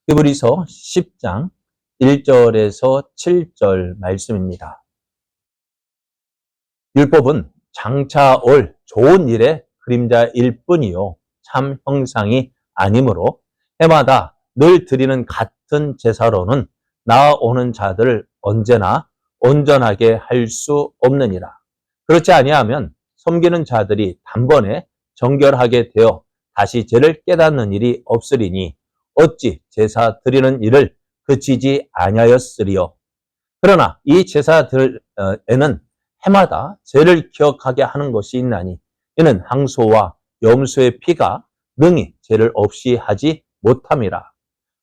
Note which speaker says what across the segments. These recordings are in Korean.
Speaker 1: 히브리서 10장 1절에서 7절 말씀입니다. 율법은 장차 올 좋은 일의 그림자일 뿐이요 참 형상이 아니므로 해마다 늘 드리는 같은 제사로는 나아오는 자들을 언제나 온전하게 할 수 없느니라. 그렇지 아니하면 섬기는 자들이 단번에 정결하게 되어 다시 죄를 깨닫는 일이 없으리니 어찌 제사 드리는 일을 그치지 아니하였으리요. 그러나 이 제사들에는 해마다 죄를 기억하게 하는 것이 있나니 이는 항소와 염소의 피가 능히 죄를 없이 하지 못함이라.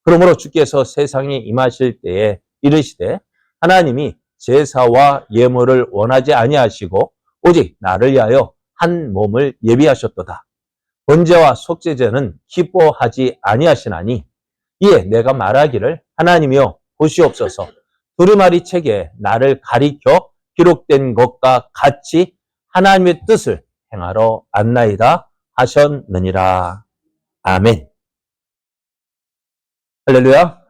Speaker 1: 그러므로 주께서 세상에 임하실 때에 이르시되 하나님이 제사와 예물을 원하지 아니하시고 오직 나를 위하여 한 몸을 예비하셨도다. 번제와 속죄제는 기뻐하지 아니하시나니 이에 내가 말하기를 하나님이여 보시옵소서. 두루마리 책에 나를 가리켜 기록된 것과 같이 하나님의 뜻을 행하러 왔나이다 하셨느니라. 아멘. 할렐루야.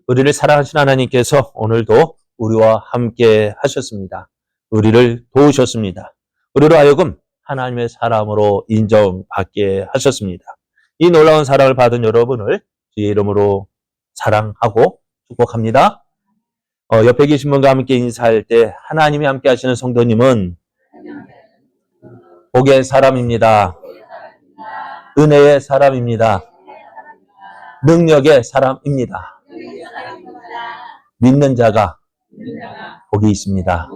Speaker 1: 우리를 사랑하신 하나님께서 오늘도 우리와 함께 하셨습니다. 우리를 도우셨습니다. 우리로 하여금 하나님의 사람으로 인정받게 하셨습니다. 이 놀라운 사랑을 받은 여러분을 주의 이름으로 사랑하고 축복합니다. 옆에 계신 분과 함께 인사할 때 하나님이 함께 하시는 성도님은 복의 사람입니다. 은혜의 사람입니다. 능력의 사람입니다. 믿는 자가 복이 있습니다.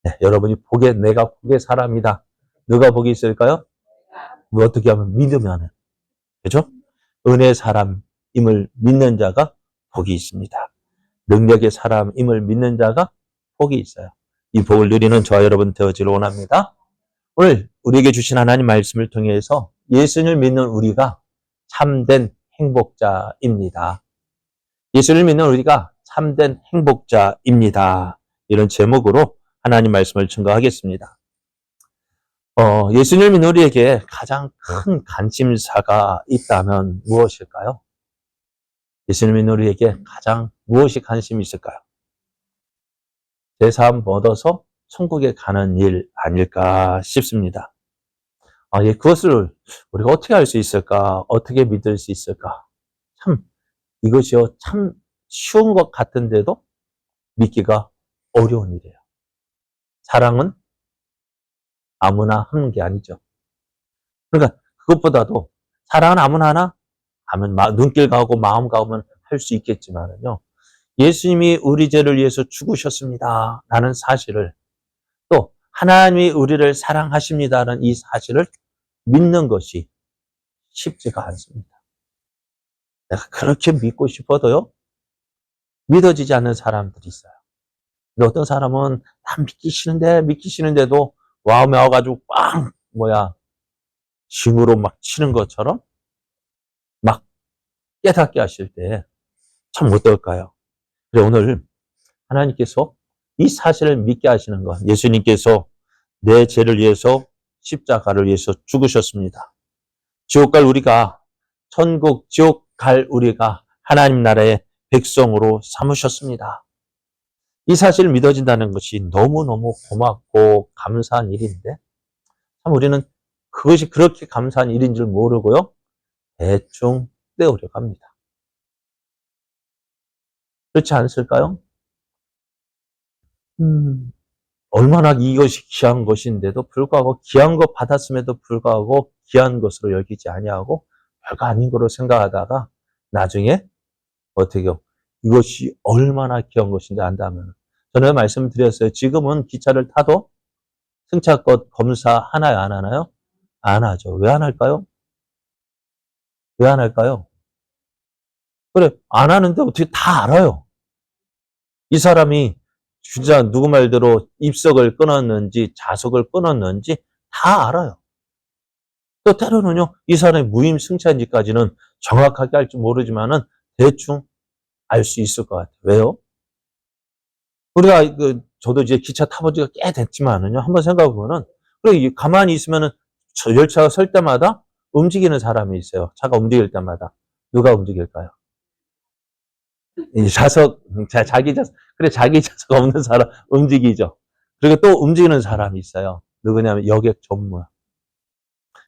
Speaker 1: 네, 여러분이 내가 복의 사람이다. 누가 복이 있을까요? 어떻게 하면 믿으면, 그죠? 은혜의 사람임을 믿는 자가 복이 있습니다. 능력의 사람임을 믿는 자가 복이 있어요. 이 복을 누리는 저와 여러분 되어지를 원합니다. 오늘 우리에게 주신 하나님 말씀을 통해서 예수님을 믿는 우리가 참된 행복자입니다. 예수를 믿는 우리가 참된 행복자입니다. 이런 제목으로 하나님 말씀을 증거하겠습니다. 예수님을 믿는 우리에게 가장 큰 관심사가 있다면 무엇일까요? 예수님을 믿는 우리에게 가장 무엇이 관심이 있을까요? 제사함 얻어서 천국에 가는 일 아닐까 싶습니다. 그것을 우리가 어떻게 할 수 있을까? 어떻게 믿을 수 있을까? 이것이요, 참 쉬운 것 같은데도 믿기가 어려운 일이에요. 사랑은 아무나 하는 게 아니죠. 그러니까 그것보다도 사랑은 아무나 하면 눈길 가고 마음 가면 할 수 있겠지만은요. 예수님이 우리 죄를 위해서 죽으셨습니다. 라는 사실을 또 하나님이 우리를 사랑하십니다라는 이 사실을 믿는 것이 쉽지가 않습니다. 내가 그렇게 믿고 싶어도요. 믿어지지 않는 사람들이 있어요. 근데 어떤 사람은 다 믿기 싫은데도 마음에 와가지고 징으로 막 치는 것처럼 막 깨닫게 하실 때 참 어떨까요? 그래, 오늘 하나님께서 이 사실을 믿게 하시는 것, 예수님께서 내 죄를 위해서 십자가를 위해서 죽으셨습니다. 지옥 갈 우리가 하나님 나라의 백성으로 삼으셨습니다. 이 사실을 믿어진다는 것이 너무너무 고맙고 감사한 일인데 참 우리는 그것이 그렇게 감사한 일인 줄 모르고요. 대충 떼우려 합니다. 그렇지 않을까요? 얼마나 이것이 귀한 것인데도 불구하고 귀한 것 받았음에도 불구하고 귀한 것으로 여기지 아니하고 별거 아닌 거로 생각하다가 나중에 어떻게요? 이것이 얼마나 귀한 것인지 안다면 저는 말씀드렸어요. 지금은 기차를 타도 승차권 검사 하나요? 안 하나요? 안 하죠. 왜 안 할까요? 왜 안 할까요? 그래, 안 하는데 어떻게 다 알아요? 이 사람이 진짜 누구 말대로 입석을 끊었는지 좌석을 끊었는지 다 알아요. 또 때로는요, 이 사람이 무임 승차인지까지는 정확하게 할 줄 모르지만은 대충 알 수 있을 것 같아요. 왜요? 우리가 저도 이제 기차 타본 지가 꽤 됐지만은요, 한번 생각해 보면은 그래 가만히 있으면은 저 열차가 설 때마다 움직이는 사람이 있어요. 차가 움직일 때마다 누가 움직일까요? 이 자기 자석, 그래, 자기 자석 없는 사람 움직이죠. 그리고 또 움직이는 사람이 있어요. 누구냐면 여객 전무.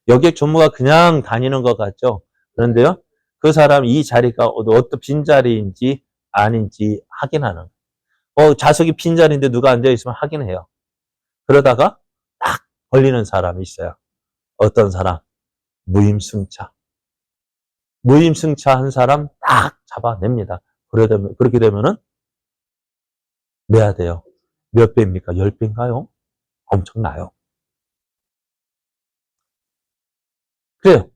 Speaker 1: 여객 전무가 그냥 다니는 것 같죠? 그런데요, 그 사람 이 자리가 어떤 빈자리인지 아닌지 확인하는. 좌석이 빈자리인데 누가 앉아있으면 확인해요. 그러다가 딱 걸리는 사람이 있어요. 어떤 사람? 무임승차. 무임승차 한 사람 딱 잡아냅니다. 그렇게 되면은 내야 돼요. 몇 배입니까? 10배인가요? 엄청나요. 그래요.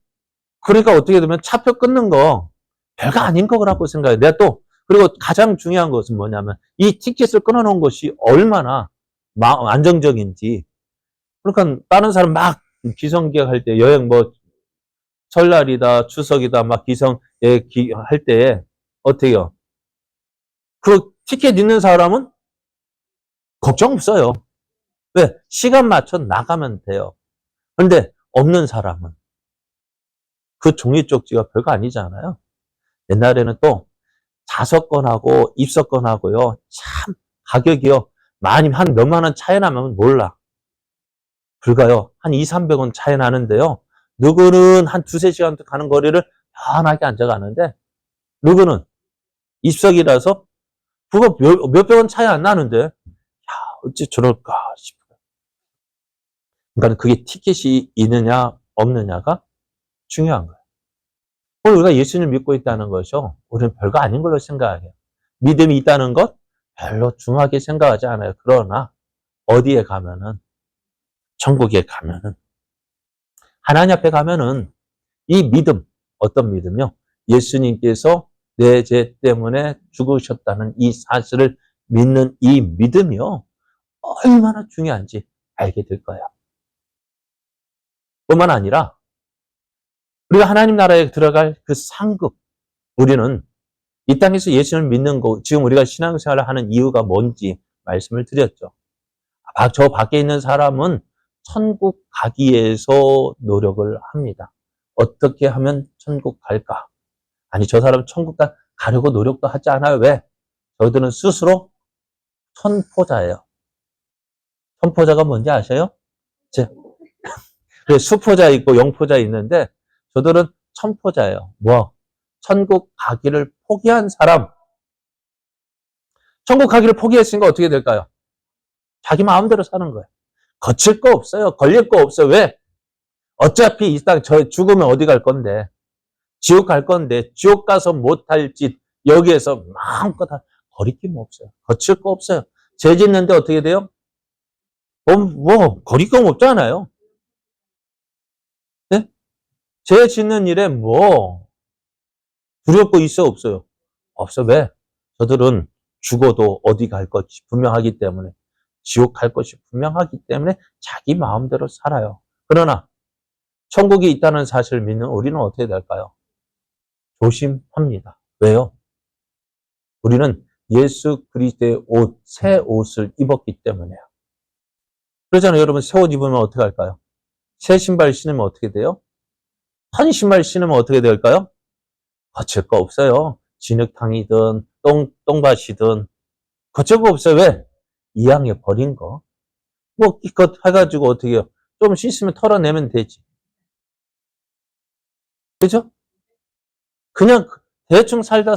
Speaker 1: 그러니까 어떻게 되면 차표 끊는 거 별거 아닌 거라고 생각해요. 내가 또, 그리고 가장 중요한 것은 뭐냐면 이 티켓을 끊어놓은 것이 얼마나 안정적인지. 그러니까 다른 사람 막 기성계획 할 때 여행 뭐 설날이다 추석이다 막 할 때 어떻게 해요? 그 티켓 있는 사람은 걱정 없어요. 왜? 시간 맞춰 나가면 돼요. 그런데 없는 사람은 그 종이 쪽지가 별거 아니잖아요. 옛날에는 또 좌석권하고 입석권하고요. 참 가격이요. 많이 한 몇만 원 차이 나면 몰라. 불가요. 한 2, 300원 차이 나는데요. 누구는 한 두세 시간 가는 거리를 편하게 앉아가는데 누구는 입석이라서 그거 몇백 원 차이 안 나는데 야, 어찌 저럴까 싶어요. 그러니까 그게 티켓이 있느냐 없느냐가 중요한 거예요. 오늘 우리가 예수님을 믿고 있다는 것이요. 우리는 별거 아닌 걸로 생각해요. 믿음이 있다는 것 별로 중하게 생각하지 않아요. 그러나 어디에 가면은 천국에 가면은 하나님 앞에 가면은 이 믿음 어떤 믿음요? 예수님께서 내 죄 때문에 죽으셨다는 이 사실을 믿는 이 믿음이요. 얼마나 중요한지 알게 될 거예요. 뿐만 아니라 우리가 하나님 나라에 들어갈 그 상급, 우리는 이 땅에서 예수님을 믿는 거, 지금 우리가 신앙생활을 하는 이유가 뭔지 말씀을 드렸죠. 저 밖에 있는 사람은 천국 가기 위해서 노력을 합니다. 어떻게 하면 천국 갈까? 아니, 저 사람 천국 가려고 노력도 하지 않아요. 왜? 저희들은 스스로 천포자예요. 천포자가 뭔지 아세요? 수포자 있고 영포자 있는데 저들은 천포자예요. 뭐? 천국 가기를 포기한 사람. 천국 가기를 포기했으니까 어떻게 될까요? 자기 마음대로 사는 거예요. 거칠 거 없어요. 걸릴 거 없어요. 왜? 어차피 이 땅 저 죽으면 어디 갈 건데? 지옥 갈 건데 지옥 가서 못할 짓 여기에서 마음껏 거리낌 없어요. 거칠 거 없어요. 죄 짓는데 어떻게 돼요? 거리낌 없잖아요. 네? 죄 짓는 일에 두려울 거 있어 없어요? 없어. 왜? 저들은 죽어도 어디 갈 것이 분명하기 때문에 지옥 갈 것이 분명하기 때문에 자기 마음대로 살아요. 그러나 천국이 있다는 사실을 믿는 우리는 어떻게 될까요? 조심합니다. 왜요? 우리는 예수 그리스도의 옷, 새 옷을 입었기 때문에요. 그러잖아요. 여러분 새 옷 입으면 어떻게 할까요? 새 신발 신으면 어떻게 돼요? 한 신발 신으면 어떻게 될까요? 거칠 거 없어요. 진흙탕이든 똥밭이든 거칠 거 없어요. 왜? 이왕에 버린 거. 기껏 해가지고 어떻게 해요? 좀 씻으면 털어내면 되지. 그죠? 그냥 대충 살다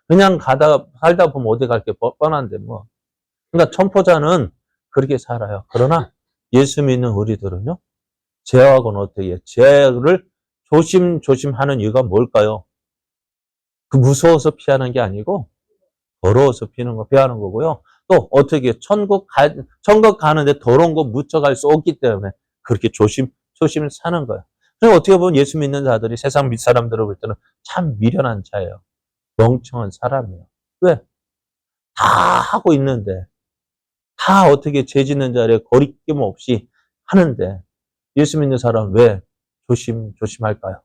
Speaker 1: 그냥 살다 보면 어디 갈 게 뻔한데 뭐. 그러니까 천포자는 그렇게 살아요. 그러나 예수 믿는 우리들은요. 죄하고는 어떻게 해요? 죄를 조심하는 이유가 뭘까요? 그 무서워서 피하는 게 아니고 더러워서 피하는 거고요. 또 어떻게 천국 가는데 더러운 거 묻혀갈 수 없기 때문에 그렇게 조심을 사는 거예요. 그래서 어떻게 보면 예수 믿는 자들이 세상 밑사람들을 볼 때는 참 미련한 자예요. 멍청한 사람이에요. 왜? 다 하고 있는데 다 어떻게 죄 짓는 자리에 거리낌 없이 하는데 예수 믿는 사람은 왜 조심할까요?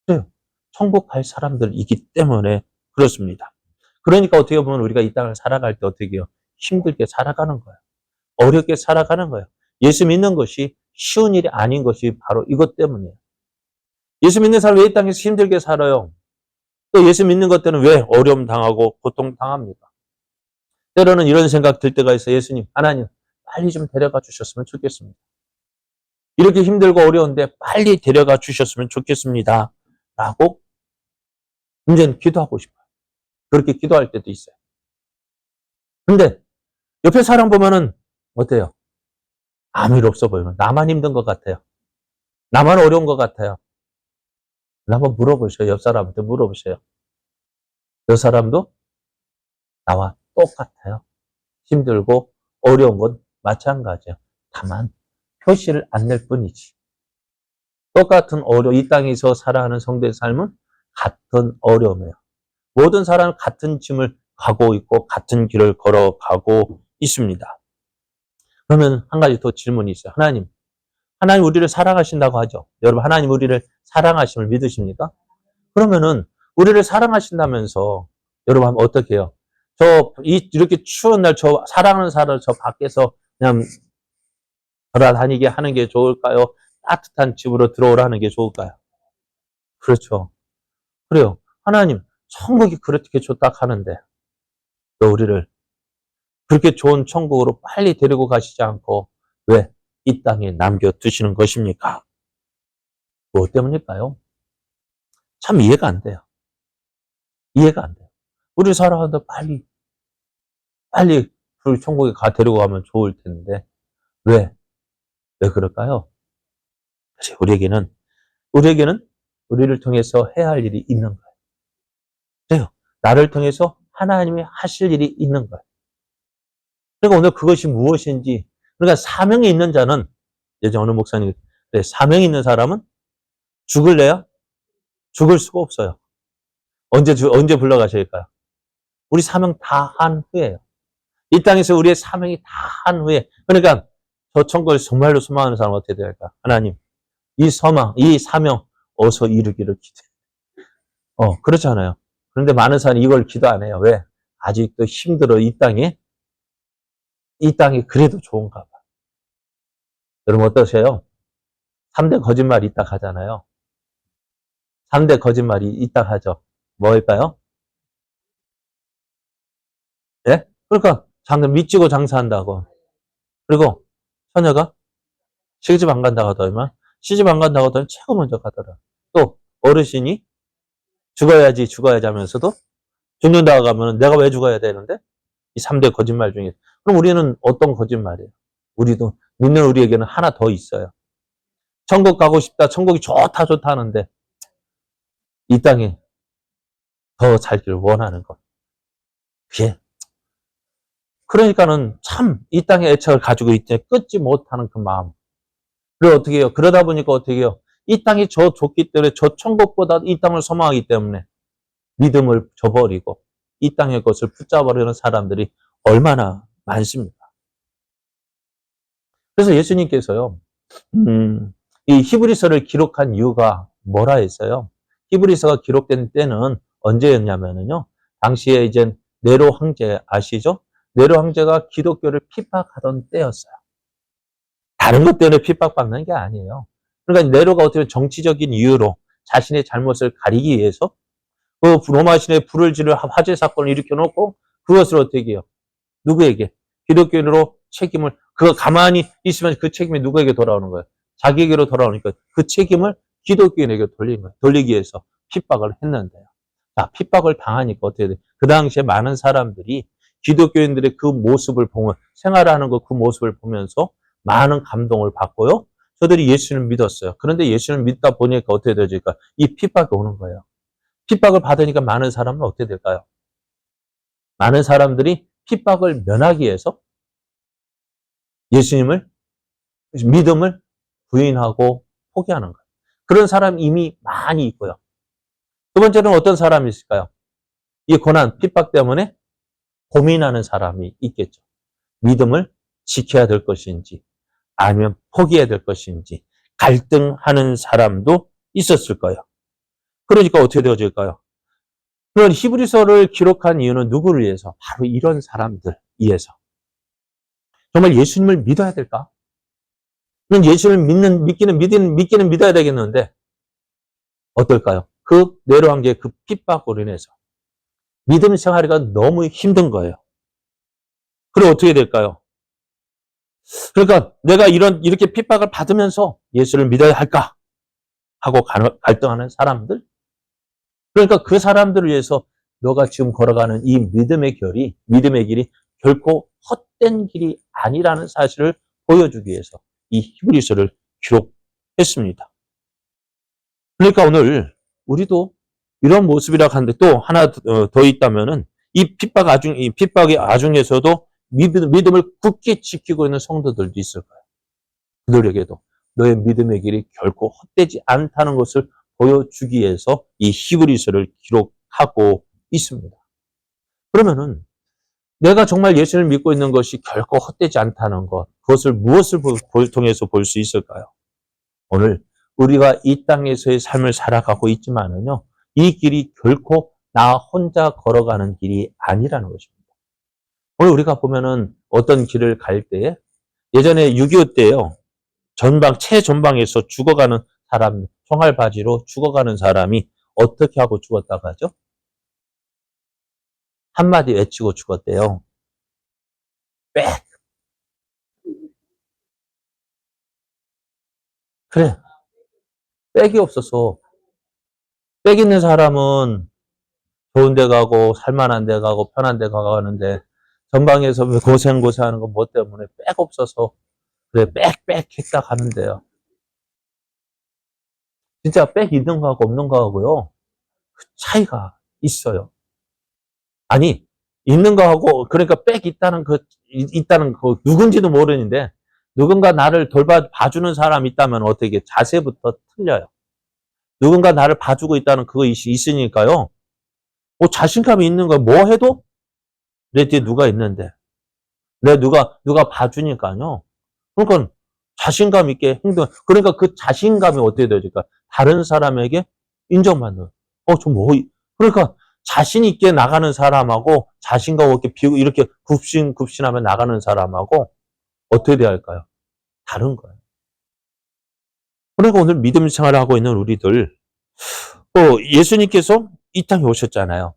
Speaker 1: 그래요. 천국 갈 사람들이기 때문에 그렇습니다. 그러니까 어떻게 보면 우리가 이 땅을 살아갈 때 어떻게 해요? 힘들게 살아가는 거예요. 어렵게 살아가는 거예요. 예수 믿는 것이 쉬운 일이 아닌 것이 바로 이것 때문이에요. 예수 믿는 사람이 이 땅에서 힘들게 살아요. 또 예수 믿는 것 때는 왜 어려움 당하고 고통 당합니까? 때로는 이런 생각 들 때가 있어요. 예수님, 하나님, 빨리 좀 데려가 주셨으면 좋겠습니다. 이렇게 힘들고 어려운데 빨리 데려가 주셨으면 좋겠습니다. 라고 이제는 기도하고 싶어요. 그렇게 기도할 때도 있어요. 근데 옆에 사람 보면은 어때요? 아무 일 없어 보이면 나만 힘든 것 같아요. 나만 어려운 것 같아요. 한번 물어보셔요. 옆 사람한테 물어보세요. 저 사람도 나와 똑같아요. 힘들고 어려운 건 마찬가지예요. 다만 표시를 안 낼 뿐이지. 똑같은 이 땅에서 살아가는 성도의 삶은 같은 어려움이에요. 모든 사람은 같은 짐을 가고 있고 같은 길을 걸어가고 있습니다. 그러면 한 가지 더 질문이 있어요. 하나님 우리를 사랑하신다고 하죠. 여러분, 하나님 우리를 사랑하심을 믿으십니까? 그러면은 우리를 사랑하신다면서 여러분 하면 어떻게 해요? 이렇게 추운 날 사랑하는 사람을 저 밖에서 그냥 돌아다니게 하는 게 좋을까요? 따뜻한 집으로 들어오라는 게 좋을까요? 그렇죠. 그래요. 하나님, 천국이 그렇게 좋다 하는데 또 우리를 그렇게 좋은 천국으로 빨리 데리고 가시지 않고 왜 이 땅에 남겨두시는 것입니까? 무엇 때문일까요? 참 이해가 안 돼요. 이해가 안 돼요. 우리 살아가다 빨리 그 천국에 데리고 가면 좋을 텐데 왜 그럴까요? 우리에게는 우리를 통해서 해야 할 일이 있는 거예요. 그래요. 나를 통해서 하나님이 하실 일이 있는 거예요. 그러니까 오늘 그것이 무엇인지, 그러니까 사명이 있는 자는, 예전 어느 목사님, 사명이 있는 사람은 죽을래요? 죽을 수가 없어요. 언제 불러가실까요? 우리 사명 다 한 후에요. 이 땅에서 우리의 사명이 다 한 후에, 그러니까 저 천국을 정말로 소망하는 사람은 어떻게 될까? 하나님, 이 사명 어서 이루기를 기도해요. 그렇잖아요. 그런데 많은 사람이 이걸 기도 안 해요. 왜? 아직도 힘들어, 이 땅이 그래도 좋은가 봐. 여러분 어떠세요? 3대 거짓말이 있다 하잖아요. 3대 거짓말이 있다 하죠. 뭐일까요? 예? 그러니까 믿지고 장사한다고. 그리고 처녀가 시집 안 간다고 하더니만 시집 안 간다고 하더니 최고 먼저 가더라. 또 어르신이 죽어야지 하면서도 죽는다고 하면 내가 왜 죽어야 되는데? 이 3대 거짓말 중에. 그럼 우리는 어떤 거짓말이에요? 우리도 믿는 우리에게는 하나 더 있어요. 천국 가고 싶다. 천국이 좋다 하는데 이 땅에 더 살기를 원하는 것. 그게 그러니까는 참 이 땅의 애착을 가지고 있지 끊지 못하는 그 마음. 그리고 어떻게 해요? 그러다 보니까 어떻게 해요? 이 땅이 저 좋기 때문에 저 천국보다 이 땅을 소망하기 때문에 믿음을 저버리고 이 땅의 것을 붙잡아버리는 사람들이 얼마나 많습니까? 그래서 예수님께서요, 이 히브리서를 기록한 이유가 뭐라 했어요? 히브리서가 기록된 때는 언제였냐면요, 당시에 이제 네로 황제 아시죠? 네로 황제가 기독교를 핍박하던 때였어요. 다른 것 때문에 핍박받는 게 아니에요. 그러니까 네로가 어떻게 정치적인 이유로 자신의 잘못을 가리기 위해서 그 로마 신에 불을 지를 화재 사건을 일으켜놓고 그것을 어떻게 해요? 누구에게? 기독교인으로 책임을, 그거 가만히 있으면 그 책임이 누구에게 돌아오는 거예요? 자기에게로 돌아오니까 그 책임을 기독교인에게 돌린 거예요. 돌리기 위해서 핍박을 했는데요. 자, 핍박을 당하니까 어떻게 돼요? 그 당시에 많은 사람들이 기독교인들의 그 모습을 보면, 생활하는 그 모습을 보면서 많은 감동을 받고요. 저들이 예수를 믿었어요. 그런데 예수를 믿다 보니까 어떻게 되니까 이 핍박이 오는 거예요. 픽박을 받으니까 많은 사람은 어떻게 될까요? 많은 사람들이 핍박을 면하기 위해서 예수님을, 믿음을 부인하고 포기하는 거예요. 그런 사람이 이미 많이 있고요. 두 번째는 어떤 사람이 있을까요? 이 고난, 핍박 때문에 고민하는 사람이 있겠죠. 믿음을 지켜야 될 것인지 아니면 포기해야 될 것인지 갈등하는 사람도 있었을 거예요. 그러니까 어떻게 되어질까요? 그런 히브리서를 기록한 이유는 누구를 위해서? 바로 이런 사람들 위해서. 정말 예수님을 믿어야 될까? 예수를 믿기는 믿어야 되겠는데 어떨까요? 그 내려한 게 그 핍박으로 인해서 믿음 생활이가 너무 힘든 거예요. 그럼 어떻게 될까요? 그러니까 내가 이렇게 핍박을 받으면서 예수를 믿어야 할까 하고 갈등하는 사람들. 그러니까 그 사람들을 위해서 너가 지금 걸어가는 이 믿음의 길이 결코 헛된 길이 아니라는 사실을 보여주기 위해서 이 히브리서를 기록했습니다. 그러니까 오늘 우리도 이런 모습이라 하는데 또 하나 더 있다면은 이 핍박의 아중에서도 믿음을 굳게 지키고 있는 성도들도 있을 거예요. 그들에게도 너의 믿음의 길이 결코 헛되지 않다는 것을 보여주기 위해서 이 히브리서를 기록하고 있습니다. 그러면은 내가 정말 예수를 믿고 있는 것이 결코 헛되지 않다는 것, 그것을 무엇을 통해서 볼 수 있을까요? 오늘 우리가 이 땅에서의 삶을 살아가고 있지만은요, 이 길이 결코 나 혼자 걸어가는 길이 아니라는 것입니다. 오늘 우리가 보면은 어떤 길을 갈 때에 예전에 6.25 때요, 최전방에서 죽어가는 사람, 총알바지로 죽어가는 사람이 어떻게 하고 죽었다고 하죠? 한마디 외치고 죽었대요. 빽! 그래. 빽이 없어서, 빽 있는 사람은 좋은 데 가고, 살만한 데 가고, 편한 데 가는데, 전방에서 고생하는 거 뭐 때문에 빽 없어서, 그래, 빽빽 했다 가는데요. 진짜 빽 있는 거하고 없는 거하고요, 그 차이가 있어요. 아니, 있는 거하고, 그러니까 빽 있다는 그, 누군지도 모르는데, 누군가 나를 봐주는 사람이 있다면 어떻게 자세부터 틀려요. 누군가 나를 봐주고 있다는 그것이 있으니까요. 뭐 자신감이 있는 거야. 뭐 해도 내 뒤에 누가 있는데. 누가 봐주니까요. 그러니까 자신감 있게 그러니까 그 자신감이 어떻게 되니까 다른 사람에게 인정받는. 그러니까 자신 있게 나가는 사람하고 자신감 없게 이렇게 굽신하며 나가는 사람하고 어떻게 돼야 할까요? 다른 거예요. 그러니까 오늘 믿음 생활을 하고 있는 우리들, 예수님께서 이 땅에 오셨잖아요.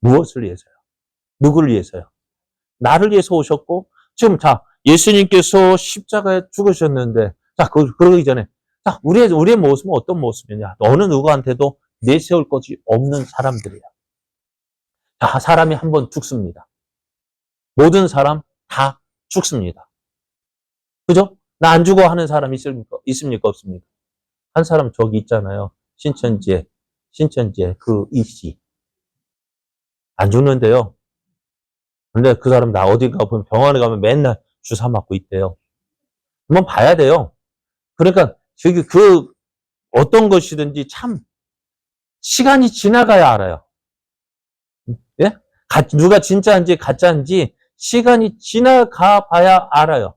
Speaker 1: 무엇을 위해서요? 누구를 위해서요? 나를 위해서 오셨고, 지금 예수님께서 십자가에 죽으셨는데, 그러기 전에, 우리의 모습은 어떤 모습이냐? 어느 누구한테도 내세울 것이 없는 사람들이야. 사람이 한 번 죽습니다. 모든 사람 다 죽습니다. 그죠? 나 안 죽어 하는 사람 있습니까? 없습니까? 한 사람 저기 있잖아요. 신천지에 그 이씨. 안 죽는데요. 근데 그 사람 나 어디 가보면 병원에 가면 맨날 주사 맞고 있대요. 한번 봐야 돼요. 그러니까 어떤 것이든지 참 시간이 지나가야 알아요. 예? 누가 진짜인지 가짜인지 시간이 지나가 봐야 알아요.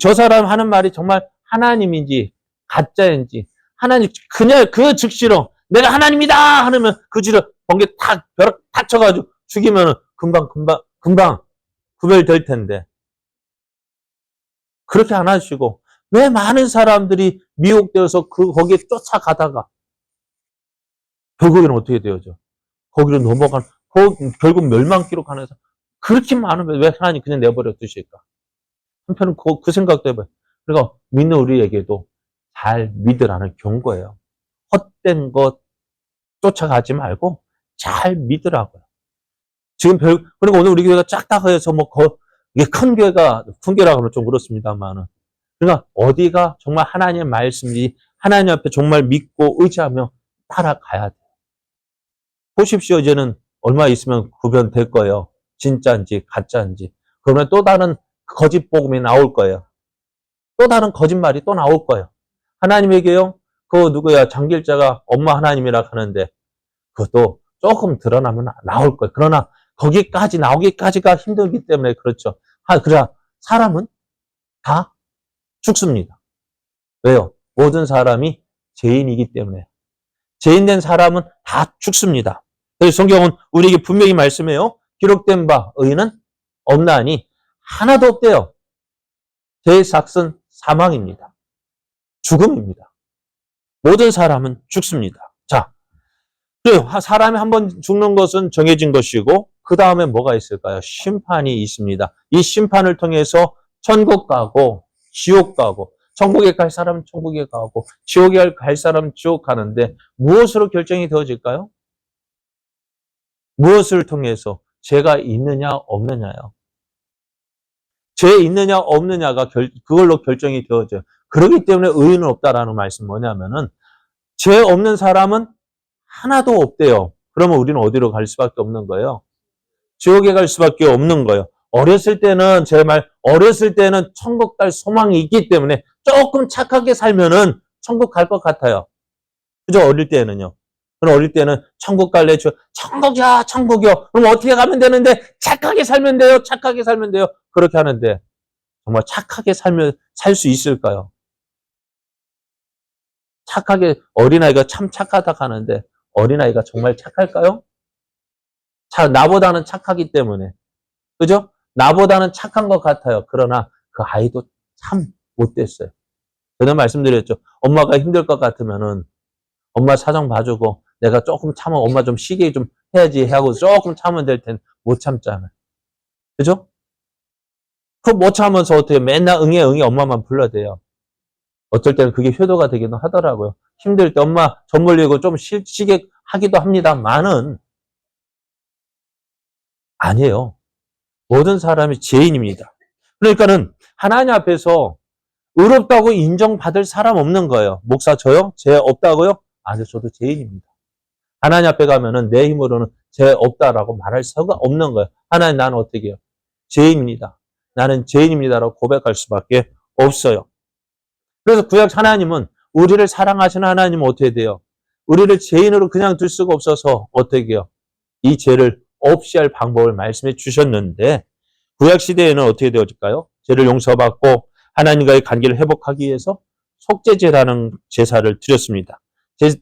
Speaker 1: 저 사람 하는 말이 정말 하나님인지 가짜인지 그냥 그 즉시로 내가 하나님이다 하면 그 뒤로 번개 벼락 탁 쳐가지고 죽이면 금방 구별될 텐데 그렇게 안 하시고 왜 많은 사람들이 미혹되어서 거기에 쫓아가다가 결국에는 어떻게 되어져? 거기로 결국 멸망기로 가는 사람 그렇게 많으면 왜 하나님 그냥 내버려 두실까? 한편은 그 생각도 해봐요. 그러니까 믿는 우리에게도 잘 믿으라는 경고예요. 헛된 것 쫓아가지 말고 잘 믿으라고요. 그리고 오늘 우리 교회가 작다고 해서 이게 큰 교회라고 하면 좀 그렇습니다만은. 그러니까 어디가 정말 하나님의 말씀이 하나님 앞에 정말 믿고 의지하며 따라가야 돼요. 보십시오. 이제는 얼마 있으면 구별될 거예요. 진짜인지 가짜인지. 그러면 또 다른 거짓 복음이 나올 거예요. 또 다른 거짓말이 또 나올 거예요. 하나님에게요. 장길자가 엄마 하나님이라 하는데 그것도 조금 드러나면 나올 거예요. 그러나 거기까지 나오기까지가 힘들기 때문에 그렇죠. 그러나 사람은 다 죽습니다. 왜요? 모든 사람이 죄인이기 때문에. 죄인된 사람은 다 죽습니다. 그래서 성경은 우리에게 분명히 말씀해요. 기록된 바 의인은 없나니 하나도 없대요. 죄의 삭은 사망입니다. 죽음입니다. 모든 사람은 죽습니다. 자, 사람이 한번 죽는 것은 정해진 것이고 그 다음에 뭐가 있을까요? 심판이 있습니다. 이 심판을 통해서 천국 가고 지옥 가고 천국에 갈 사람은 천국에 가고 지옥에 갈 사람은 지옥 가는데 무엇으로 결정이 되어질까요? 무엇을 통해서? 죄가 있느냐 없느냐요. 죄 있느냐 없느냐가 그걸로 결정이 되어져요. 그렇기 때문에 의인은 없다라는 말씀 뭐냐면은 죄 없는 사람은 하나도 없대요. 그러면 우리는 어디로 갈 수밖에 없는 거예요? 지옥에 갈 수밖에 없는 거예요. 어렸을 때는 제 말 어렸을 때는 천국 갈 소망이 있기 때문에 조금 착하게 살면은 천국 갈 것 같아요. 그죠? 어릴 때는요. 그럼 어릴 때는 천국 갈래? 천국이야, 천국이요. 그럼 어떻게 가면 되는데? 착하게 살면 돼요. 착하게 살면 돼요. 그렇게 하는데 정말 착하게 살 수 있을까요? 착하게 어린아이가 참 착하다 하는데 어린아이가 정말 착할까요? 나보다는 착하기 때문에. 그죠? 나보다는 착한 것 같아요. 그러나 그 아이도 참 못됐어요. 전에 말씀드렸죠. 엄마가 힘들 것 같으면은 엄마 사정 봐주고 내가 조금 참아 엄마 좀 쉬게 좀 해야지 하고 조금 참으면 될 텐데 못 참잖아요. 그죠? 그 못 참으면서 어떻게 맨날 응애 엄마만 불러대요. 어쩔 때는 그게 효도가 되기는 하더라고요. 힘들 때 엄마 전 물리고 좀 쉬게 하기도 합니다만은 아니에요. 모든 사람이 죄인입니다. 그러니까는 하나님 앞에서 의롭다고 인정받을 사람 없는 거예요. 목사 저요? 죄 없다고요? 아니요, 저도 죄인입니다. 하나님 앞에 가면은 내 힘으로는 죄 없다라고 말할 수가 없는 거예요. 하나님 나는 어떻게 해요? 죄인입니다. 나는 죄인입니다라고 고백할 수밖에 없어요. 그래서 구약 하나님은 우리를 사랑하시는 하나님은 어떻게 돼요? 우리를 죄인으로 그냥 둘 수가 없어서 어떻게 해요? 이 죄를 없이 할 방법을 말씀해 주셨는데 구약 시대에는 어떻게 되어질까요? 죄를 용서받고 하나님과의 관계를 회복하기 위해서 속죄제라는 제사를 드렸습니다.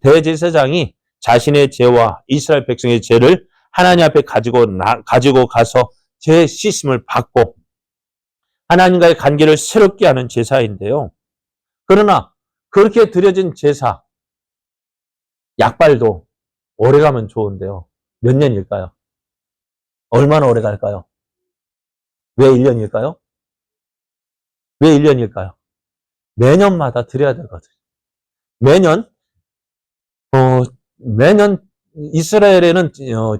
Speaker 1: 대제사장이 자신의 죄와 이스라엘 백성의 죄를 하나님 앞에 가지고 가서 죄 씻음을 받고 하나님과의 관계를 새롭게 하는 제사인데요. 그러나 그렇게 드려진 제사, 약발도 오래 가면 좋은데요. 몇 년일까요? 얼마나 오래 갈까요? 왜 1년일까요? 왜 1년일까요? 매년마다 드려야 되거든요. 매년 이스라엘에는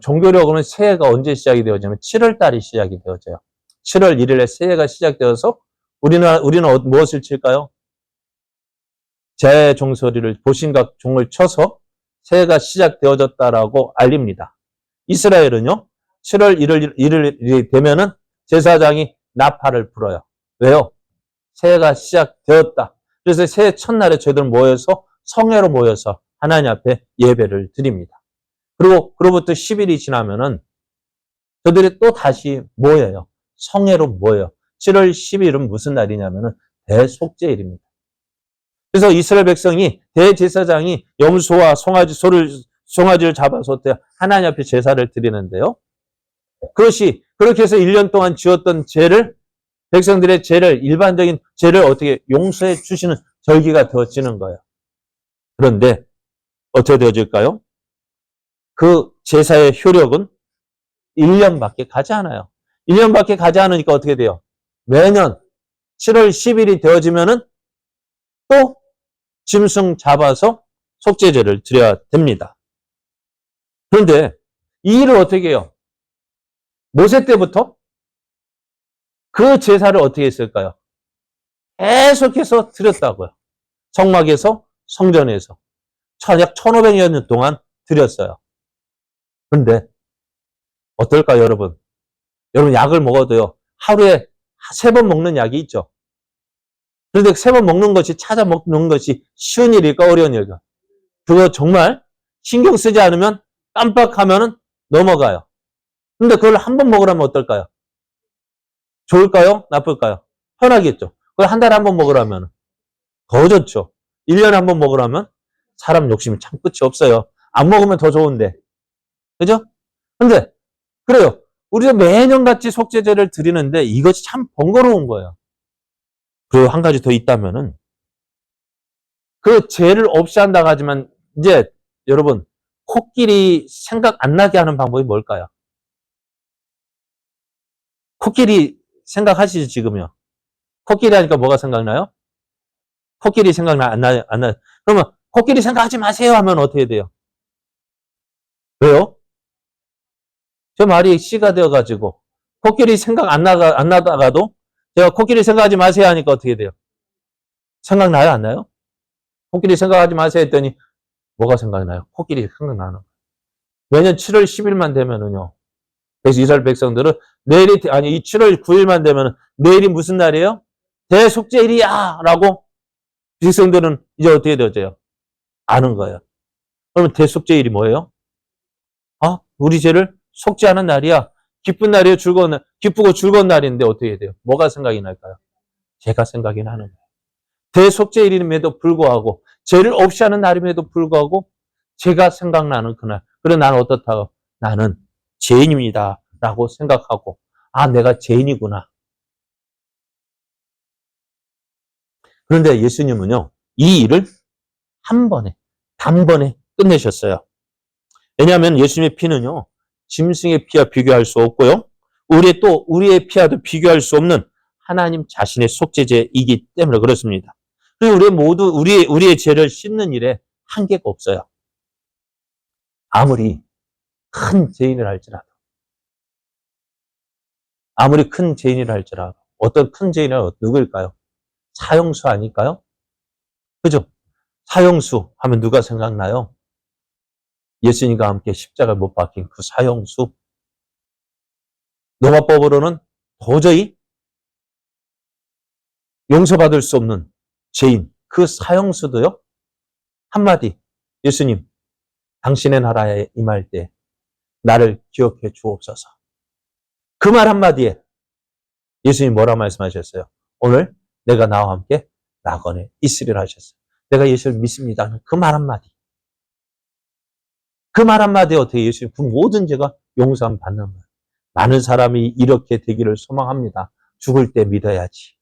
Speaker 1: 종교력으로는 새해가 언제 시작이 되어지냐면 7월 달이 시작이 되어져요. 7월 1일에 새해가 시작되어서 우리는 무엇을 칠까요? 제종소리를 보신각 종을 쳐서 새해가 시작되어졌다라고 알립니다. 이스라엘은요. 7월 1일이 되면은 제사장이 나팔을 불어요. 왜요? 새해가 시작되었다. 그래서 새해 첫날에 저희들 모여서 성회로 모여서 하나님 앞에 예배를 드립니다. 그리고 그로부터 10일이 지나면은 저들이 또 다시 모여요. 성회로 모여요. 7월 10일은 무슨 날이냐면은 대속죄일입니다. 그래서 이스라엘 백성이 대제사장이 염소와 송아지를 잡아서 하나님 앞에 제사를 드리는데요. 그렇게 해서 1년 동안 지었던 죄를 백성들의 죄를 일반적인 죄를 어떻게 용서해 주시는 절기가 되어지는 거예요. 그런데 어떻게 되어질까요? 그 제사의 효력은 1년밖에 가지 않아요. 1년밖에 가지 않으니까 어떻게 돼요? 매년 7월 10일이 되어지면은 또 짐승 잡아서 속죄제를 드려야 됩니다. 그런데 이 일을 어떻게 해요? 모세 때부터 그 제사를 어떻게 했을까요? 계속해서 드렸다고요. 성막에서 성전에서 약 1500여 년 동안 드렸어요. 그런데 어떨까요, 여러분? 여러분 약을 먹어도요. 하루에 3번 먹는 약이 있죠. 그런데 3번 먹는 것이 찾아 먹는 것이 쉬운 일일까 어려운 일일까? 그거 정말 신경 쓰지 않으면 깜빡하면 넘어가요. 근데 그걸 한 번 먹으라면 어떨까요? 좋을까요? 나쁠까요? 편하겠죠. 그걸 한 달에 한 번 먹으라면 더 좋죠. 1년에 한 번 먹으라면 사람 욕심이 참 끝이 없어요. 안 먹으면 더 좋은데. 그죠? 근데 그래요. 우리가 매년 같이 속죄제를 드리는데 이것이 참 번거로운 거예요. 그리고 한 가지 더 있다면은 그 죄를 없이 한다고 하지만 이제 여러분 코끼리 생각 안 나게 하는 방법이 뭘까요? 코끼리 생각하시죠 지금요? 코끼리 하니까 뭐가 생각나요? 코끼리 생각나 안 나요? 안 나요? 그러면 코끼리 생각하지 마세요 하면 어떻게 돼요? 왜요? 저 말이 씨가 되어가지고 코끼리 생각 안 나다가도 제가 코끼리 생각하지 마세요 하니까 어떻게 돼요? 생각나요? 안 나요? 코끼리 생각하지 마세요 했더니 뭐가 생각나요? 코끼리 생각나는 거예요. 매년 7월 10일만 되면은요. 그래서 이스라엘 백성들은 내일이, 아니, 이 7월 9일만 되면은 내일이 무슨 날이에요? 대속죄일이야! 라고 백성들은 이제 어떻게 되어져요? 아는 거예요. 그러면 대속죄일이 뭐예요? 아, 우리 죄를 속죄하는 날이야. 기쁜 날이에요? 즐거운 날? 기쁘고 즐거운 날인데 어떻게 돼요? 뭐가 생각이 날까요? 죄가 생각이 나는 거예요. 대속죄일임에도 불구하고 죄를 없이 하는 날임에도 불구하고 죄가 생각나는 그날. 그래 나는 어떻다고? 나는 죄인입니다. 라고 생각하고 아 내가 죄인이구나. 그런데 예수님은요. 이 일을 한 번에 단번에 끝내셨어요. 왜냐하면 예수님의 피는요. 짐승의 피와 비교할 수 없고요. 우리의 피와도 비교할 수 없는 하나님 자신의 속죄제이기 때문에 그렇습니다. 그리고 우리 모두 우리의 죄를 씻는 일에 한계가 없어요. 아무리 큰 죄인을 할지라도 어떤 큰 죄인은 누구일까요? 사형수 아닐까요? 그죠? 사형수 하면 누가 생각나요? 예수님과 함께 십자가를 못 박힌 그 사형수. 로마법으로는 도저히 용서받을 수 없는 죄인, 그 사형수도요. 한마디, 예수님, 당신의 나라에 임할 때 나를 기억해 주옵소서. 그 말 한마디에 예수님이 뭐라 말씀하셨어요? 오늘 내가 나와 함께 낙원에 있으리라 하셨어요. 내가 예수를 믿습니다. 그 말 한마디. 그 말 한마디에 어떻게 예수님 그 모든 죄가 용서함 받는 거예요. 많은 사람이 이렇게 되기를 소망합니다. 죽을 때 믿어야지.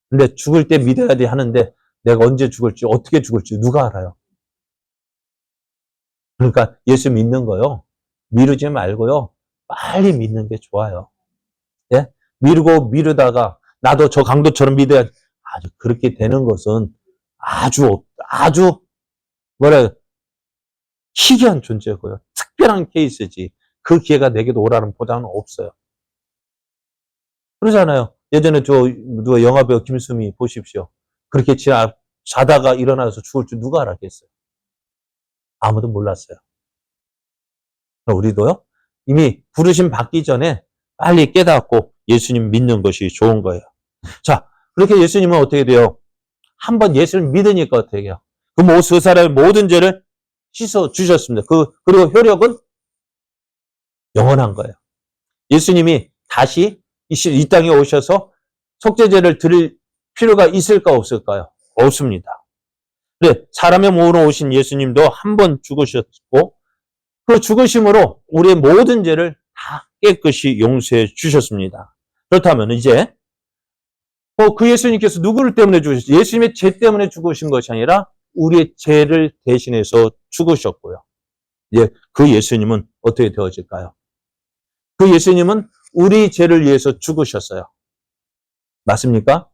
Speaker 1: 근데 죽을 때 믿어야 돼 하는데 내가 언제 죽을지 어떻게 죽을지 누가 알아요? 그러니까 예수 믿는 거요. 미루지 말고요. 빨리 믿는 게 좋아요. 예? 미루다가 나도 저 강도처럼 믿어야 아주 그렇게 되는 것은 아주 뭐라 희귀한 존재고요. 특별한 케이스지. 그 기회가 내게도 오라는 보장은 없어요. 그러잖아요. 예전에 누가 영화배우 김수미 보십시오. 그렇게 자다가 일어나서 죽을 줄 누가 알았겠어요? 아무도 몰랐어요. 우리도요. 이미 부르심 받기 전에 빨리 깨닫고 예수님 믿는 것이 좋은 거예요. 자, 그렇게 예수님은 어떻게 돼요? 한번 예수를 믿으니까 어떻게 해요? 그 사람의 모든 죄를 씻어 주셨습니다. 그리고 효력은 영원한 거예요. 예수님이 다시 이 땅에 오셔서 속죄제를 드릴 필요가 있을까 없을까요? 없습니다. 그래, 사람의 몸으로 오신 예수님도 한 번 죽으셨고 그 죽으심으로 우리의 모든 죄를 다 깨끗이 용서해 주셨습니다. 그렇다면 이제 그 예수님께서 누구를 때문에 죽으셨어요? 예수님의 죄 때문에 죽으신 것이 아니라 우리의 죄를 대신해서 죽으셨고요. 이제 그 예수님은 어떻게 되어질까요? 그 예수님은 우리 죄를 위해서 죽으셨어요. 맞습니까?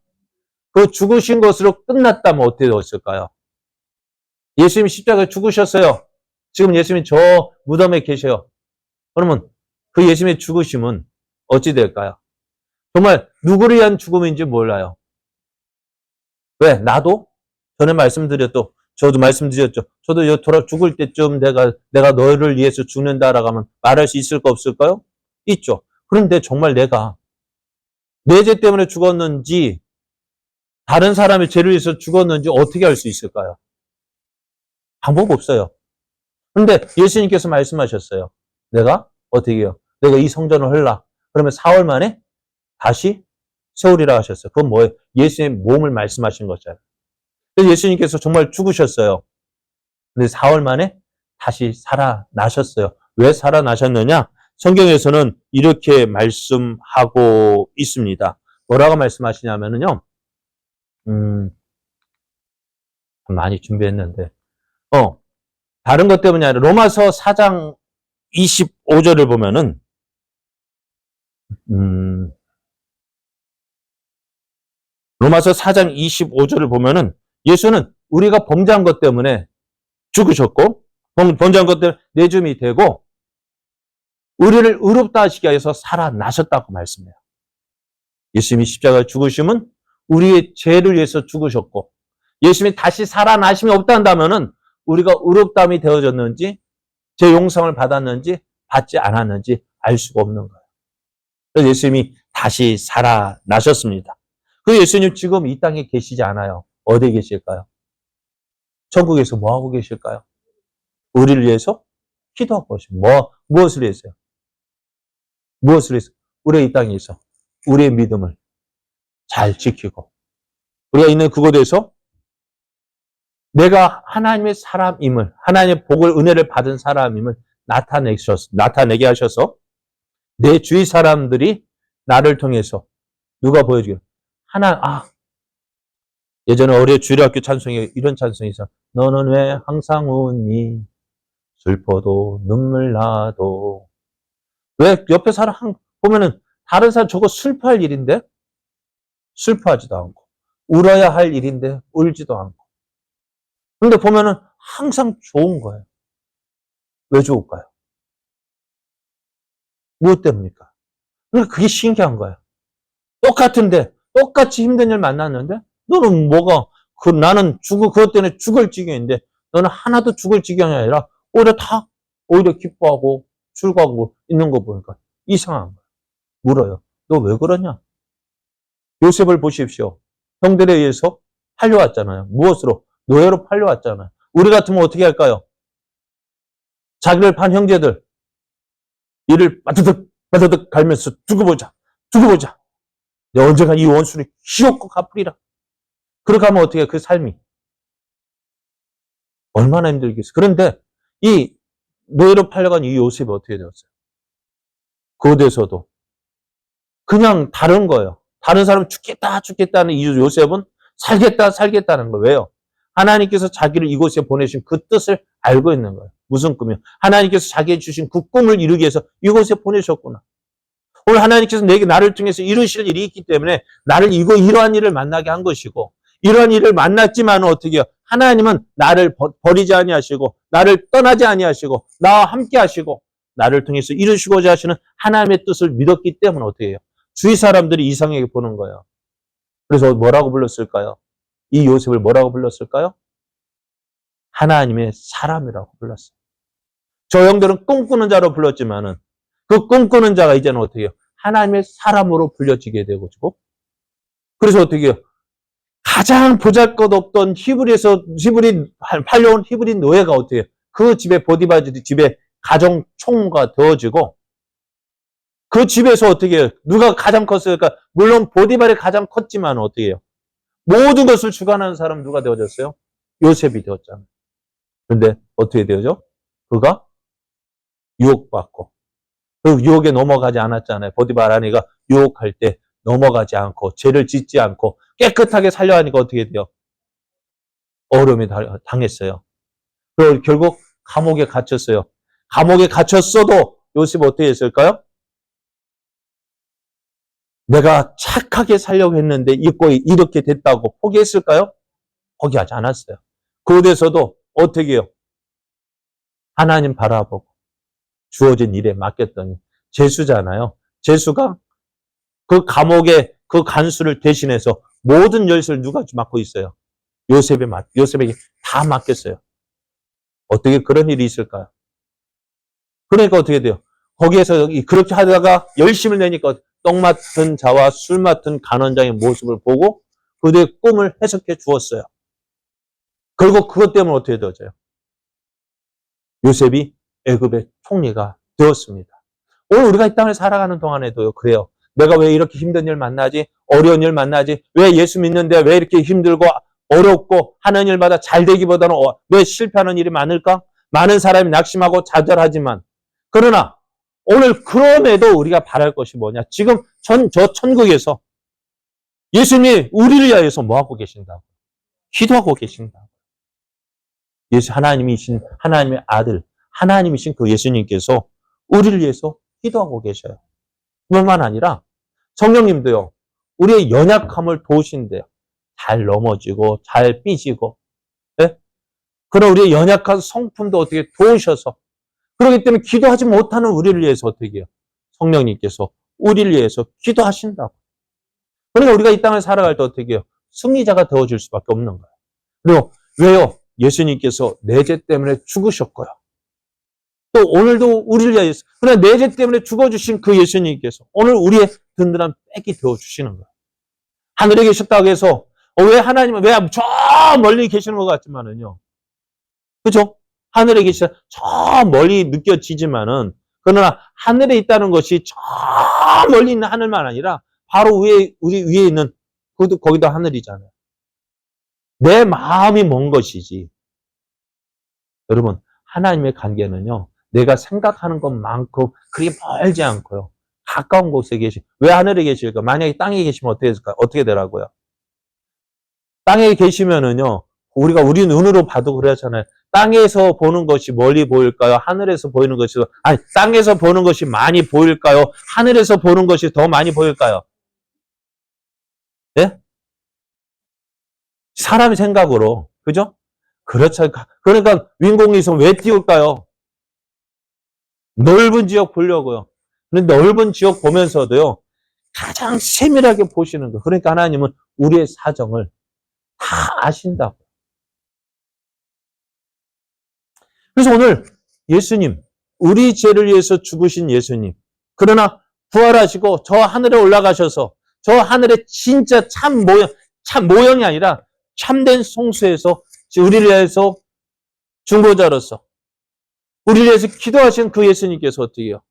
Speaker 1: 그 죽으신 것으로 끝났다면 어떻게 되었을까요? 예수님이 십자가에 죽으셨어요. 지금 예수님이 저 무덤에 계셔요. 그러면 그 예수님의 죽으심은 어찌 될까요? 정말 누구를 위한 죽음인지 몰라요. 왜? 나도 전에 저도 말씀드렸죠. 저도 죽을 때쯤 내가 너를 위해서 죽는다라고 하면 말할 수 있을까 없을까요? 있죠. 그런데 정말 내가 내 죄 때문에 죽었는지 다른 사람의 죄를 위해서 죽었는지 어떻게 알 수 있을까요? 방법 없어요. 그런데 예수님께서 말씀하셨어요. 내가 어떻게 해요? 내가 이 성전을 헐라. 그러면 4월 만에 다시 세우리라 하셨어요. 그건 뭐예요? 예수님의 몸을 말씀하신 거잖아요. 그래서 예수님께서 정말 죽으셨어요. 근데 4월 만에 다시 살아나셨어요. 왜 살아나셨느냐? 성경에서는 이렇게 말씀하고 있습니다. 뭐라고 말씀하시냐면요. 많이 준비했는데, 다른 것 때문이 아니라 로마서 4장 25절을 보면은, 로마서 4장 25절을 보면은 예수는 우리가 범죄한 것 때문에 죽으셨고, 범죄한 것 때문에 내줌이 되고, 우리를 의롭다 하시기 위해서 살아나셨다고 말씀해요. 예수님이 십자가에 죽으심은 우리의 죄를 위해서 죽으셨고, 예수님이 다시 살아나심이 없다면은 우리가 의롭다함이 되어졌는지, 제 용서를 받았는지, 받지 않았는지 알 수가 없는 거예요. 그래서 예수님이 다시 살아나셨습니다. 그 예수님 지금 이 땅에 계시지 않아요. 어디에 계실까요? 천국에서 뭐 하고 계실까요? 우리를 위해서 기도하고 계십니다. 무엇을 위해서요? 무엇을 위해서? 우리가 이 땅에서 우리의 믿음을 잘 지키고, 우리가 있는 그곳에서 내가 하나님의 사람임을, 하나님의 복을, 은혜를 받은 사람임을 나타내게 하셔서 내 주위 사람들이 나를 통해서 누가 보여주기를. 예전에 어려 주일학교 찬송에 이런 찬송이 있어. 너는 왜 항상 웃니? 슬퍼도 눈물 나도. 왜 옆에 사람 보면은 다른 사람 저거 슬퍼할 일인데 슬퍼하지도 않고, 울어야 할 일인데 울지도 않고. 그런데 보면은 항상 좋은 거예요. 왜 좋을까요? 무엇 때문입니까? 그러니까 그게 신기한 거예요. 똑같은데, 똑같이 힘든 일 만났는데, 너는 나는 그것 때문에 죽을 지경인데, 너는 하나도 죽을 지경이 아니라, 오히려 기뻐하고, 즐거워하고 있는 거 보니까 이상한 거예요. 물어요. 너 왜 그러냐? 요셉을 보십시오. 형들에 의해서 팔려왔잖아요. 무엇으로? 노예로 팔려왔잖아요. 우리 같으면 어떻게 할까요? 자기를 판 형제들, 이를 빠드득 갈면서 두고 보자. 언젠가 이 원수를 희옥고 갚으리라. 그렇게 하면 어떻게 해요? 그 삶이 얼마나 힘들겠어요. 그런데 이 노예로 팔려간 이 요셉이 어떻게 되었어요? 그곳에서도 그냥 다른 거예요. 다른 사람 죽겠다는 이 요셉은 살겠다는 거예요. 왜요? 하나님께서 자기를 이곳에 보내신 그 뜻을 알고 있는 거예요. 무슨 꿈이요? 하나님께서 자기에게 주신 그 꿈을 이루기 위해서 이곳에 보내셨구나. 오늘 하나님께서 나를 통해서 이루실 일이 있기 때문에 나를 이러한 일을 만나게 한 것이고, 이러한 일을 만났지만 어떻게 해요? 하나님은 나를 버리지 아니하시고, 나를 떠나지 아니하시고, 나와 함께 하시고, 나를 통해서 이루시고자 하시는 하나님의 뜻을 믿었기 때문에 어떻게 해요? 주위 사람들이 이상하게 보는 거예요. 그래서 뭐라고 불렀을까요? 이 요셉을 뭐라고 불렀을까요? 하나님의 사람이라고 불렀어요. 저 형들은 꿈꾸는 자로 불렀지만은 그 꿈꾸는 자가 이제는 어떻게 해요? 하나님의 사람으로 불려지게 되고, 그래서 어떻게 해요? 가장 보잘것없던 팔려온 히브리 노예가 어떻게 해요? 그 집에 보디발 집에 가정 총무가 되어지고, 그 집에서 어떻게 해요? 누가 가장 컸을까? 물론 보디발이 가장 컸지만 어떻게 해요? 모든 것을 주관하는 사람 누가 되어졌어요? 요셉이 되었잖아요. 그런데 어떻게 되어져? 그가 유혹받고, 그 유혹에 넘어가지 않았잖아요. 보디발 아내가 유혹할 때 넘어가지 않고, 죄를 짓지 않고 깨끗하게 살려하니까 어떻게 돼요? 어려움이 당했어요. 그리고 결국 감옥에 갇혔어요. 감옥에 갇혔어도 요셉이 어떻게 했을까요? 내가 착하게 살려고 했는데 이렇게 됐다고 포기했을까요? 포기하지 않았어요. 그곳에서도 어떻게 해요? 하나님 바라보고 주어진 일에 맡겼더니, 제수잖아요. 제수가 그 감옥의 그 간수를 대신해서 모든 열쇠를 누가 맡고 있어요? 요셉에게 다 맡겼어요. 어떻게 그런 일이 있을까요? 그러니까 어떻게 돼요? 거기에서 그렇게 하다가 열심을 내니까 떡 맡은 자와 술 맡은 간원장의 모습을 보고 그들의 꿈을 해석해 주었어요. 결국 그것 때문에 어떻게 되어져요? 요셉이 애굽의 총리가 되었습니다. 오늘 우리가 이 땅을 살아가는 동안에도요, 그래요. 내가 왜 이렇게 힘든 일 만나지? 어려운 일 만나지? 왜 예수 믿는데 왜 이렇게 힘들고 어렵고 하는 일마다 잘 되기보다는 왜 실패하는 일이 많을까? 많은 사람이 낙심하고 좌절하지만, 그러나 오늘 그럼에도 우리가 바랄 것이 뭐냐? 지금 저 천국에서 예수님이 우리를 위하여서 뭐하고 계신다고? 기도하고 계신다. 하나님의 아들, 하나님이신 그 예수님께서 우리를 위해서 기도하고 계셔요. 뿐만 아니라 성령님도요, 우리의 연약함을 도우신대요. 잘 넘어지고, 잘 삐지고, 예? 그런 우리의 연약한 성품도 어떻게 도우셔서, 그렇기 때문에 기도하지 못하는 우리를 위해서 어떻게 해요? 성령님께서 우리를 위해서 기도하신다고. 그러니까 우리가 이 땅을 살아갈 때 어떻게 해요? 승리자가 되어줄 수밖에 없는 거예요. 그리고 왜요? 예수님께서 내 죄 때문에 죽으셨고요. 또 오늘도 우리를 위해서, 그러나 내 죄 때문에 죽어주신 그 예수님께서 오늘 우리의 든든한 백이 되어주시는 거예요. 하늘에 계셨다고 해서, 왜 하나님은, 왜 저 멀리 계시는 것 같지만은요. 그죠? 하늘에 계시다, 저 멀리 느껴지지만은, 그러나 하늘에 있다는 것이 저 멀리 있는 하늘만 아니라, 바로 우리 위에 있는, 거기도 하늘이잖아요. 내 마음이 먼 것이지. 여러분, 하나님의 관계는요, 내가 생각하는 것만큼 그리 멀지 않고요. 가까운 곳에 왜 하늘에 계실까? 만약에 땅에 계시면 어떻게 되라고요? 땅에 계시면은요, 우리 눈으로 봐도 그러잖아요. 땅에서 보는 것이 멀리 보일까요? 하늘에서 보이는 것이, 땅에서 보는 것이 많이 보일까요? 하늘에서 보는 것이 더 많이 보일까요? 예? 사람 생각으로, 그죠? 그렇죠. 그러니까 윈공에서 왜 띄울까요? 넓은 지역 보려고요. 근데 넓은 지역 보면서도요, 가장 세밀하게 보시는 거예요. 그러니까 하나님은 우리의 사정을 다 아신다고. 그래서 오늘 예수님, 우리 죄를 위해서 죽으신 예수님, 그러나 부활하시고 저 하늘에 올라가셔서 저 하늘에 진짜 참 모형이 아니라 참된 성수에서 우리를 위해서 중보자로서 우리를 위해서 기도하신 그 예수님께서 어떻게 해요?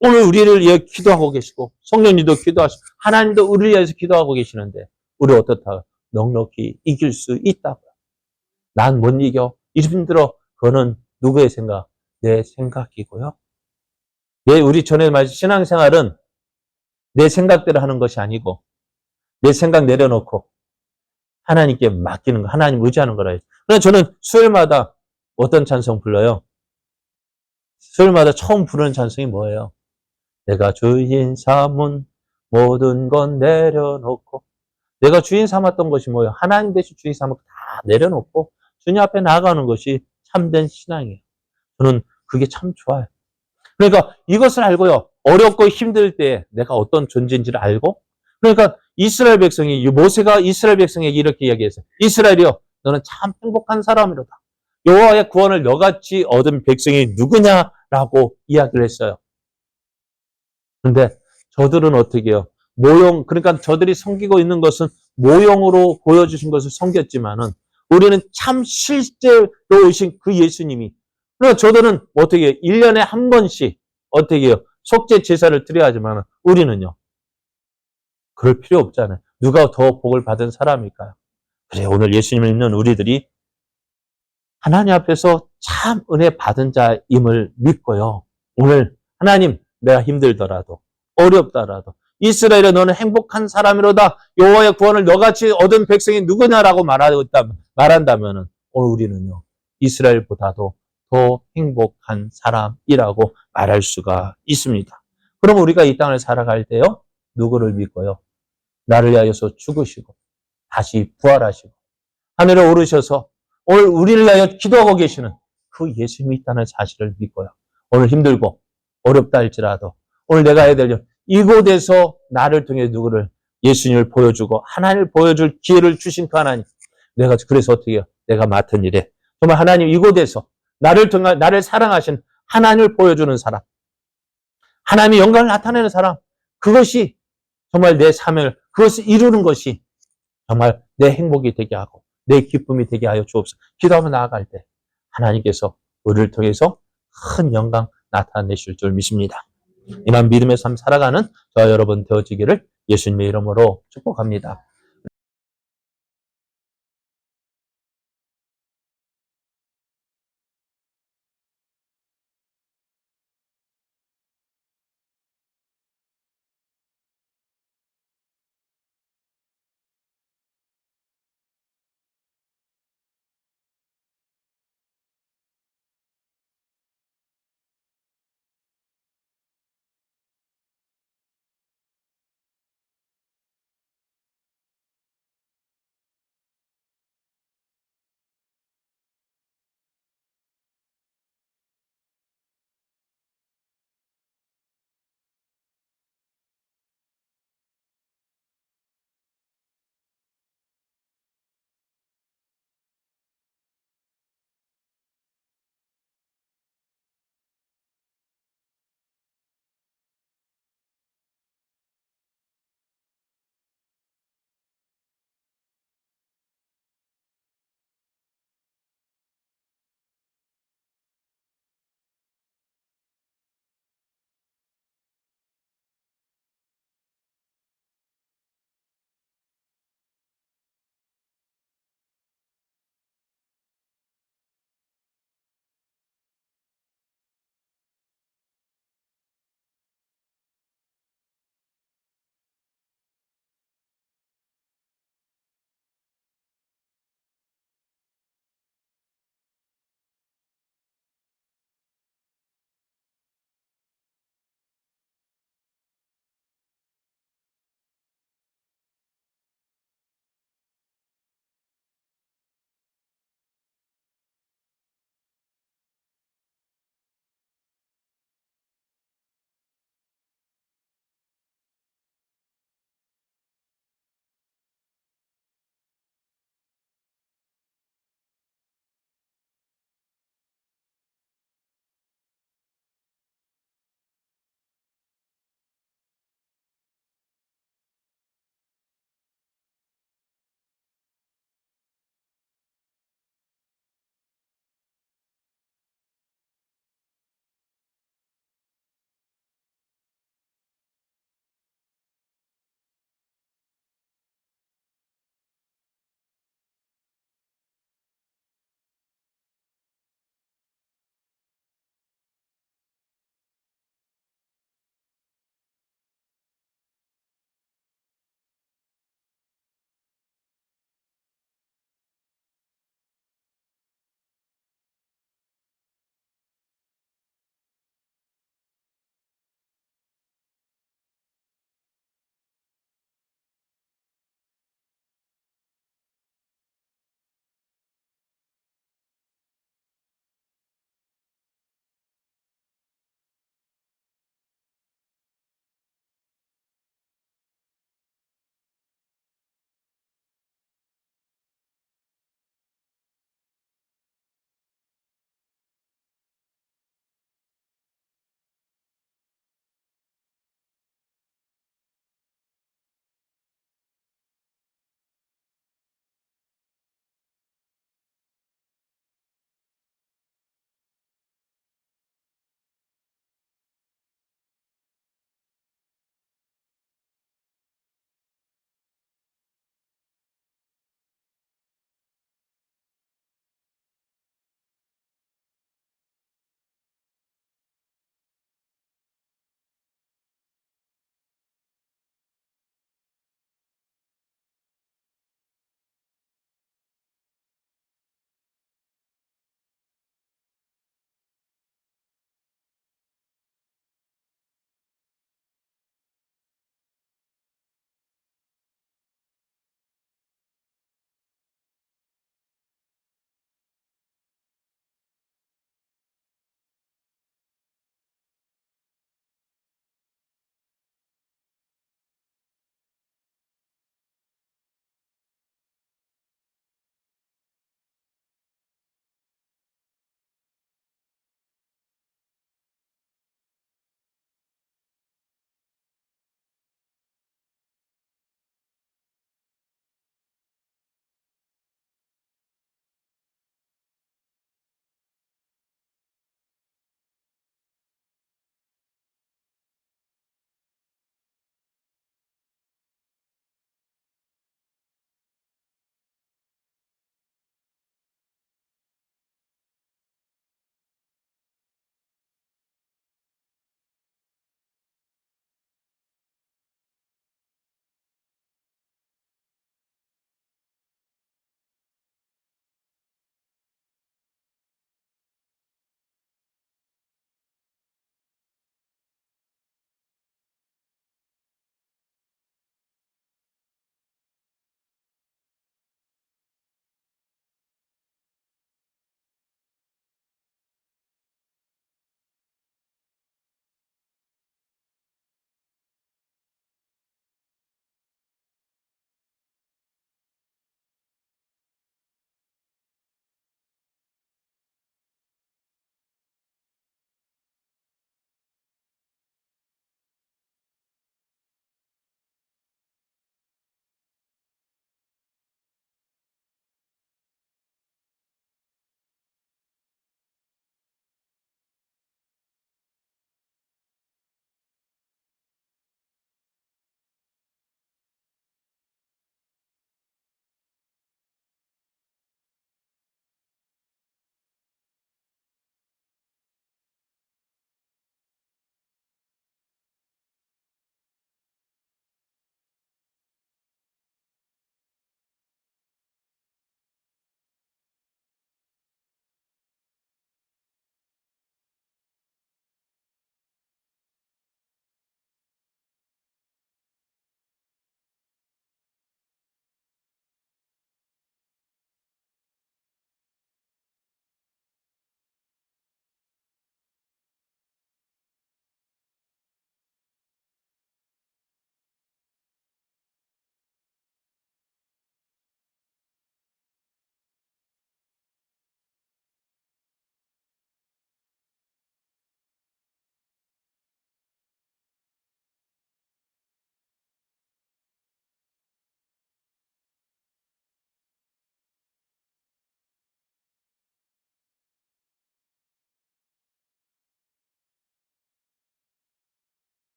Speaker 1: 오늘 우리를 위해 기도하고 계시고 성령님도 기도하시고 하나님도 우리를 위해서 기도하고 계시는데 우리 어떻다? 넉넉히 이길 수 있다고요. 난 못 이겨. 이름들어 그거는 누구의 생각? 내 생각이고요. 우리 전에 말씀 신앙생활은 내 생각대로 하는 것이 아니고 내 생각 내려놓고 하나님께 맡기는 거, 하나님 의지하는 거라 해요. 그래서 저는 수요일마다 어떤 찬송 불러요? 수요일마다 처음 부르는 찬송이 뭐예요? 내가 주인 삼은 모든 건 내려놓고 내가 주인 삼았던 것이 뭐예요? 하나님 대신 주인 삼고 다 내려놓고 주님 앞에 나아가는 것이 참된 신앙이에요. 저는 그게 참 좋아요. 그러니까 이것을 알고요. 어렵고 힘들 때 내가 어떤 존재인지를 알고 그러니까 이스라엘 백성이 모세가 이스라엘 백성에게 이렇게 이야기했어요. 이스라엘이여 너는 참 행복한 사람이로다. 여호와의 구원을 너같이 얻은 백성이 누구냐라고 이야기를 했어요. 그런데 저들은 어떻게 해요? 그러니까 저들이 섬기고 있는 것은 모형으로 보여주신 것을 섬겼지만은 우리는 참 실제로 오신 그 예수님이 그러니까 저들은 어떻게 해요? 1년에 한 번씩 어떻게 해요? 속죄 제사를 드려야 하지만 우리는요. 그럴 필요 없잖아요. 누가 더 복을 받은 사람일까요? 그래 오늘 예수님을 믿는 우리들이 하나님 앞에서 참 은혜 받은 자임을 믿고요. 오늘 하나님 내가 힘들더라도 어렵더라도 이스라엘에 너는 행복한 사람이로다. 여호와의 구원을 너같이 얻은 백성이 누구냐라고 말한다면 오늘 우리는요. 이스라엘보다도 더 행복한 사람이라고 말할 수가 있습니다. 그럼 우리가 이 땅을 살아갈 때요. 누구를 믿고요. 나를 위하여서 죽으시고 다시 부활하시고 하늘에 오르셔서 오늘 우리를 위하여 기도하고 계시는 그 예수님이 있다는 사실을 믿고요. 오늘 힘들고 어렵다 할지라도 오늘 내가 해야 될 일, 이곳에서 나를 통해 누구를 예수님을 보여주고 하나님을 보여줄 기회를 주신 그 하나님. 그래서 어떻게 해요? 내가 맡은 일에 정말 하나님 이곳에서 나를 통해 나를 사랑하신 하나님을 보여주는 사람. 하나님의 영광을 나타내는 사람. 그것이 정말 내 삶을 그것을 이루는 것이 정말 내 행복이 되게 하고 내 기쁨이 되게 하여 주옵소서. 기도하며 나아갈 때 하나님께서 우리를 통해서 큰 영광 나타내실 줄 믿습니다. 이만 믿음의 삶 살아가는 저와 여러분 되어지기를 예수님의 이름으로 축복합니다.